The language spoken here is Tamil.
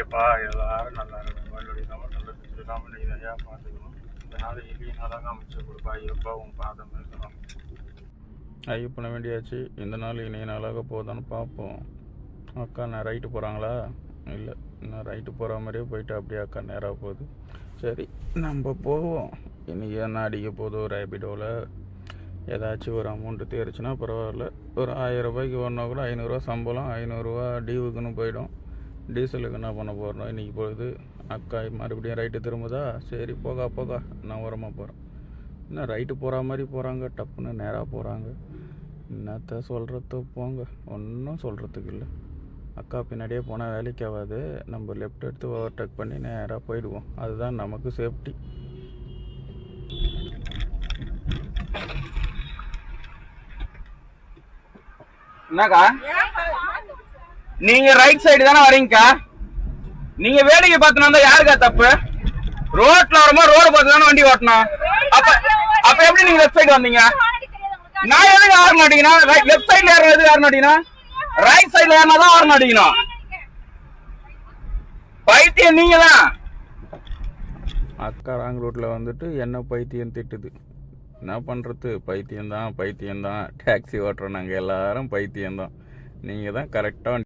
எப்பா எல்லாரும் நல்லா இருக்கும் உங்களுடைய நம்ம நல்லது இல்லாமல் நீ நிறையா பார்த்துக்கணும். இந்த நாள் இனியனாக அமைச்சு கொடுப்பா எப்பா உன் பாதம் இருக்கணும். ஐயோ பண்ண வேண்டியாச்சு. இந்த நாள் இனிய நாளாக போதான்னு பார்ப்போம். அக்கா நான் ரைட்டு போகிறாங்களா? இல்லை, இன்னும் ரைட்டு போகிற மாதிரியே போயிட்டு அப்படியே அக்கா நேராக போகுது. சரி நம்ம போவோம். இன்றைக்கி என்ன அடிக்க போதும் ரேபிடோவில் ஏதாச்சும் ஒரு அமௌண்ட்டு தேர்ச்சுன்னா பரவாயில்ல. ஒரு 1000 ரூபாய்க்கு வரனா கூட 500 சம்பளம், 500 டியூவுக்குன்னு போயிடும். டீசலுக்கு என்ன பண்ண போகிறோம் இன்றைக்கி பொழுது. அக்கா மறுபடியும் ரைட்டு திரும்புதா? சரி போகா நான் உரமாக போகிறேன். இன்னும் ரைட்டு போகிற மாதிரி போகிறாங்க, டப்புன்னு நேராக போகிறாங்க. என்னத்த சொல்கிறது போங்க, ஒன்றும் சொல்கிறதுக்கு இல்லை. அக்கா பின்னாடியே போனால் வேலைக்கு ஆகாது. நம்ம லெஃப்ட் எடுத்து ஓவர்டேக் பண்ணி நேராக போயிடுவோம். அதுதான் நமக்கு சேஃப்டி. என்னக்கா நீங்க ரைட் சைடு தானே வரீங்கக்கா? நீங்க வேடிக்கை பார்த்துன்னு வந்தா யாருக்கா தப்பு? ரோட்ல வரும்போது ரோடு பார்த்து தானே வண்டி ஓட்டணும். அப்ப எப்படி நீங்க லெஃப்ட் சைடு வந்தீங்க? நான் எதுக்கு ஹார்ன் அடிக்கணும்? லெஃப்ட் சைடுல ஏற எதுக்கு ஹார்ன் அடிக்கணும்? ரைட் சைடுல ஏறினா தான் ஹார்ன் அடிக்கணும். பைத்தியம் நீங்க தான். அக்கா ராங் ரூட்டில் வந்துட்டு என்ன பைத்தியம் திட்டுது. என்ன பண்ணுறது? பைத்தியம்தான். டாக்ஸி ஓட்டுறோம் நாங்கள் எல்லாரும் பைத்தியம்தான். நீங்கள் தான் கரெக்டாக